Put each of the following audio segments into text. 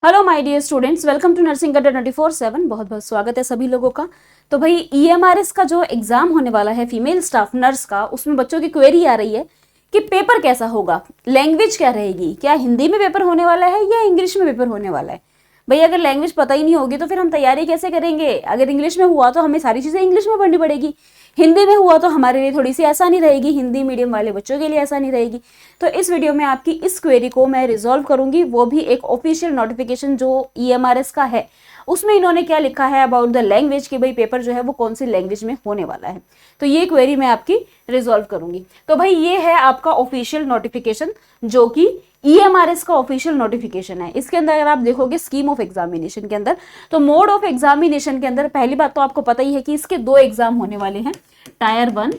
Hello my dear students, welcome to nursing Adda 24/7। बहुत बहुत स्वागत है सभी लोगों का। तो भाई ईएमआरएस का जो एग्जाम होने वाला है फीमेल स्टाफ नर्स का, उसमें बच्चों की क्वेरी आ रही है कि पेपर कैसा होगा, लैंग्वेज क्या रहेगी, क्या हिंदी में पेपर होने वाला है या इंग्लिश में पेपर होने वाला है। भाई अगर लैंग्वेज पता ही नहीं होगी तो फिर हम तैयारी कैसे करेंगे। अगर इंग्लिश में हुआ तो हमें सारी चीज़ें इंग्लिश में पढ़नी पड़ेगी, हिंदी में हुआ तो हमारे लिए थोड़ी सी आसानी रहेगी, हिंदी मीडियम वाले बच्चों के लिए आसानी रहेगी। तो इस वीडियो में आपकी इस क्वेरी को मैं रिजॉल्व करूंगी, वो भी एक ऑफिशियल नोटिफिकेशन जो ईएमआरएस का है उसमें इन्होंने क्या लिखा है अबाउट द लैंग्वेज कि भाई पेपर जो है वो कौन सी लैंग्वेज में होने वाला है। तो ये क्वेरी मैं आपकी रिजॉल्व करूंगी। तो भाई ये है आपका ऑफिशियल नोटिफिकेशन जो कि ईएमआरएस का ऑफिशियल नोटिफिकेशन है। इसके अंदर अगर आप देखोगे स्कीम ऑफ एग्जामिनेशन के अंदर, तो मोड ऑफ एग्जामिनेशन के अंदर पहली बात तो आपको पता ही है कि इसके दो एग्जाम होने वाले हैं, टायर 1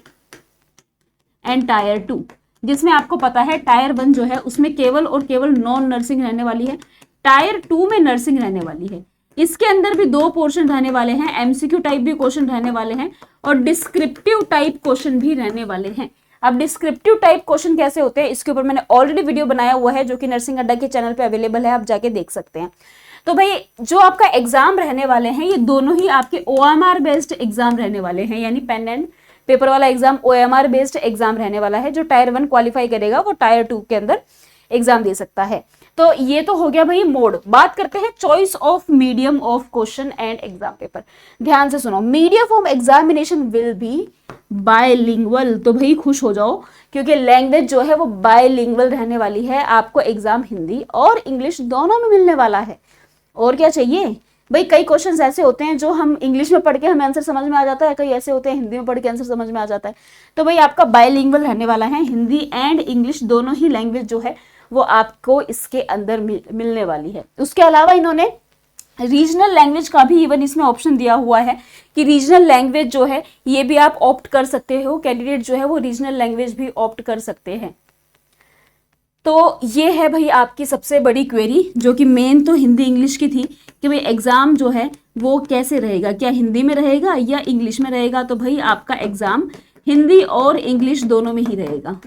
एंड टायर 2। जिसमें आपको पता है टायर 1 जो है उसमें केवल और केवल नॉन नर्सिंग रहने वाली है, टायर 2 में नर्सिंग रहने वाली है। इसके अंदर भी दो पोर्शन रहने वाले हैं, एमसीक्यू टाइप भी क्वेश्चन रहने वाले हैं और डिस्क्रिप्टिव टाइप क्वेश्चन भी रहने वाले हैं। अब डिस्क्रिप्टिव टाइप क्वेश्चन कैसे होते हैं इसके ऊपर मैंने ऑलरेडी वीडियो बनाया हुआ है जो कि नर्सिंग अड्डा के चैनल पे अवेलेबल है, आप जाके देख सकते हैं। तो भाई जो आपका एग्जाम रहने वाले हैं ये दोनों ही आपके ओएमआर बेस्ड एग्जाम रहने वाले हैं, यानी पेन एंड पेपर वाला एग्जाम ओएमआर बेस्ड एग्जाम रहने वाला है। जो टायर 1 क्वालिफाई करेगा वो टायर 2 के अंदर एग्जाम दे सकता है। तो ये तो हो गया भाई मोड। बात करते हैं choice of medium of question and exam paper. ध्यान से सुनो, medium of examination will be bilingual. तो भाई खुश हो जाओ क्योंकि लैंग्वेज जो है वो बायलिंगुअल रहने वाली है। आपको एग्जाम हिंदी और इंग्लिश दोनों में मिलने वाला है। और क्या चाहिए भाई। कई क्वेश्चंस ऐसे होते हैं जो हम इंग्लिश में पढ़ के हमें आंसर समझ में आ जाता है, कई ऐसे होते हैं हिंदी में पढ़ के आंसर समझ में आ जाता है। तो भाई आपका बायलिंगुअल रहने वाला है, हिंदी एंड इंग्लिश दोनों ही लैंग्वेज जो है वो आपको इसके अंदर मिलने वाली है। उसके अलावा इन्होंने रीजनल लैंग्वेज का भी इवन इसमें ऑप्शन दिया हुआ है कि रीजनल लैंग्वेज जो है ये भी आप ऑप्ट कर सकते हो, कैंडिडेट जो है वो रीजनल लैंग्वेज भी ऑप्ट कर सकते हैं। तो ये है भाई आपकी सबसे बड़ी क्वेरी जो कि मेन तो हिंदी इंग्लिश की थी कि भाई एग्जाम जो है वो कैसे रहेगा, क्या हिंदी में रहेगा या इंग्लिश में रहेगा। तो भाई आपका एग्जाम हिंदी और इंग्लिश दोनों में ही रहेगा,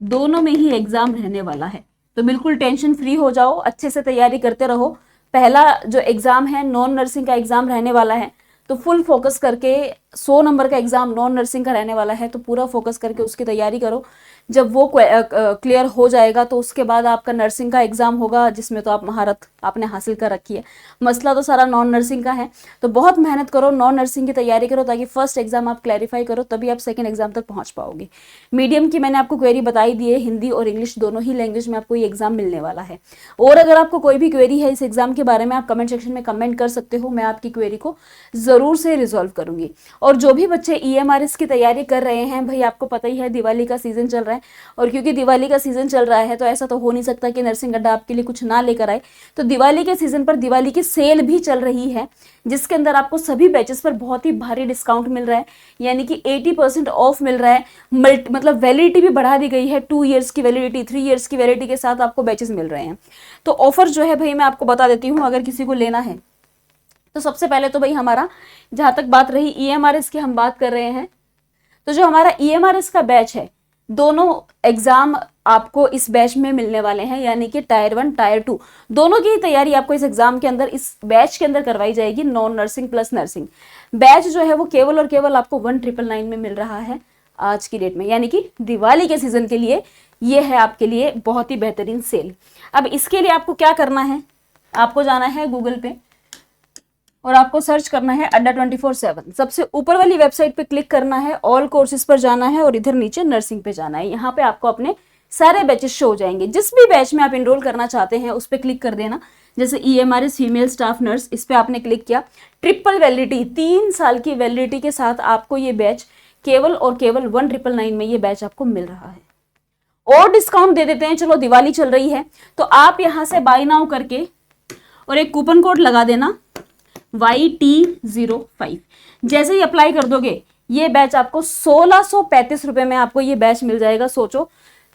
दोनों में ही एग्जाम रहने वाला है। तो बिल्कुल टेंशन फ्री हो जाओ, अच्छे से तैयारी करते रहो। पहला जो एग्जाम है नॉन नर्सिंग का एग्जाम रहने वाला है, तो फुल फोकस करके 100 नंबर का एग्जाम नॉन नर्सिंग का रहने वाला है, तो पूरा फोकस करके उसकी तैयारी करो। जब वो क्लियर हो जाएगा तो उसके बाद आपका नर्सिंग का एग्जाम होगा जिसमें तो आप महारत आपने हासिल कर रखी है। मसला तो सारा नॉन नर्सिंग का है, तो बहुत मेहनत करो, नॉन नर्सिंग की तैयारी करो ताकि फर्स्ट एग्जाम आप क्लैरिफाई करो, तभी आप सेकंड एग्जाम तक पहुंच पाओगे। मीडियम की मैंने आपको क्वेरी बताई दी है, हिंदी और इंग्लिश दोनों ही लैंग्वेज में आपको ये एग्जाम मिलने वाला है। और अगर आपको कोई भी क्वेरी है इस एग्जाम के बारे में आप कमेंट सेक्शन में कमेंट कर सकते हो, मैं आपकी क्वेरी को जरूर से रिजॉल्व करूंगी। और जो भी बच्चे ईएमआरएस की तैयारी कर रहे हैं, भाई आपको पता ही है दिवाली का सीजन चल रहा है, और क्योंकि दिवाली का सीजन चल रहा है तो ऐसा तो हो नहीं सकता कि नर्सिंग अड्डा आपके लिए कुछ ना लेकर आए। तो दिवाली के सीजन पर दिवाली की सेल भी चल रही है जिसके अंदर आपको सभी बैचेस पर बहुत ही भारी डिस्काउंट मिल रहा है, यानी कि 80% ऑफ मिल रहा है। मतलब वैलिडिटी भी बढ़ा दी गई है, 2 ईयर्स की वैलिडिटी, 3 ईयर्स की वैलिडिटी के साथ आपको बैचेस मिल रहे हैं। तो ऑफर जो है भाई मैं आपको बता देती हूँ अगर किसी को लेना है तो। सबसे पहले तो भाई हमारा जहां तक बात रही ईएमआरएस की हम बात कर रहे हैं, तो जो हमारा ईएमआरएस का बैच है दोनों एग्जाम आपको इस बैच में मिलने वाले हैं, यानी कि टायर 1 टायर 2 दोनों की तैयारी आपको इस एग्जाम के अंदर इस बैच के अंदर करवाई जाएगी। Non nursing plus nursing batch जो है वो केवल और केवल आपको 1999 में मिल रहा है आज की डेट में, यानी कि दिवाली के सीजन के लिए ये है आपके लिए बहुत ही बेहतरीन सेल। अब इसके लिए आपको क्या करना है, आपको जाना है गूगल पे और आपको सर्च करना है अड्डा 24/7। सबसे ऊपर वाली वेबसाइट पे क्लिक करना है, ऑल कोर्सेज पर जाना है और इधर नीचे नर्सिंग पे जाना है। यहाँ पे आपको अपने सारे बैचेस शो हो जाएंगे। जिस भी बैच में आप एनरोल करना चाहते हैं उस पर क्लिक कर देना। जैसे ईएमआरएस फीमेल स्टाफ नर्स, इस पे आपने क्लिक किया, ट्रिपल वैलिडिटी 3 साल की वैलिडिटी के साथ आपको ये बैच केवल और केवल 1999 में ये बैच आपको मिल रहा है। और डिस्काउंट दे देते हैं, चलो दिवाली चल रही है तो आप यहाँ से बाय नाउ करके और एक कूपन कोड लगा देना YT05। जैसे ही अप्लाई कर दोगे ये बैच आपको 1635 रुपए में आपको ये बैच मिल जाएगा। सोचो,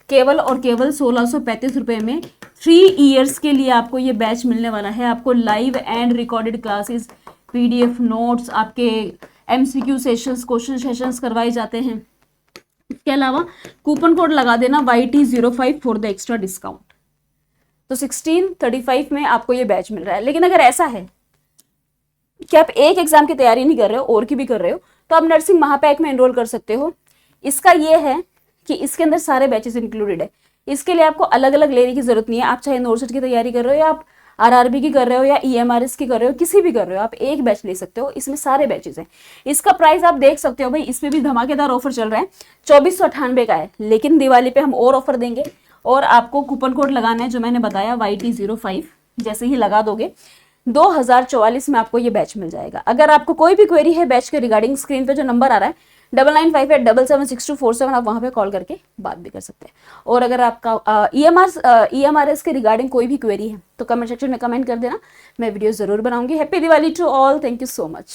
केवल और केवल 1635 रुपए में 3 ईयर्स के लिए आपको ये बैच मिलने वाला है। आपको live and recorded classes, PDF notes, आपके एमसीक्यू सेशंस, क्वेश्चन सेशंस करवाए जाते हैं। इसके अलावा कूपन कोड लगा देना YT05 for the extra discount. तो 1635 में आपको ये बैच मिल रहा है। लेकिन अगर ऐसा है कि आप एक एग्जाम की तैयारी नहीं कर रहे हो और की भी कर रहे हो, तो आप नर्सिंग महापैक में एनरोल कर सकते हो। इसका ये है कि इसके अंदर सारे बैचेस इंक्लूडेड है। इसके लिए आपको अलग अलग लेने की जरूरत नहीं है। आप चाहे नोरसेट की तैयारी कर रहे हो या आप आरआरबी की कर रहे हो या ईएमआरएस की कर रहे हो, किसी भी कर रहे हो, आप एक बैच ले सकते हो। इसमें सारे बैचेस हैं। इसका प्राइस आप देख सकते हो भाई, इसमें भी धमाकेदार ऑफर चल रहा है। 2498 का है, लेकिन दिवाली पे हम और ऑफर देंगे और आपको कूपन कोड लगाना है जो मैंने बताया YT05। जैसे ही लगा दोगे 2044 में आपको ये बैच मिल जाएगा। अगर आपको कोई भी क्वेरी है बैच के रिगार्डिंग, स्क्रीन पे जो नंबर आ रहा है 9958776247, आप वहां पे कॉल करके बात भी कर सकते हैं। और अगर आपका ईएमआरएस के रिगार्डिंग कोई भी क्वेरी है तो कमेंट सेक्शन में कमेंट कर देना, मैं वीडियो जरूर बनाऊंगी। Happy Diwali to all, thank you so much.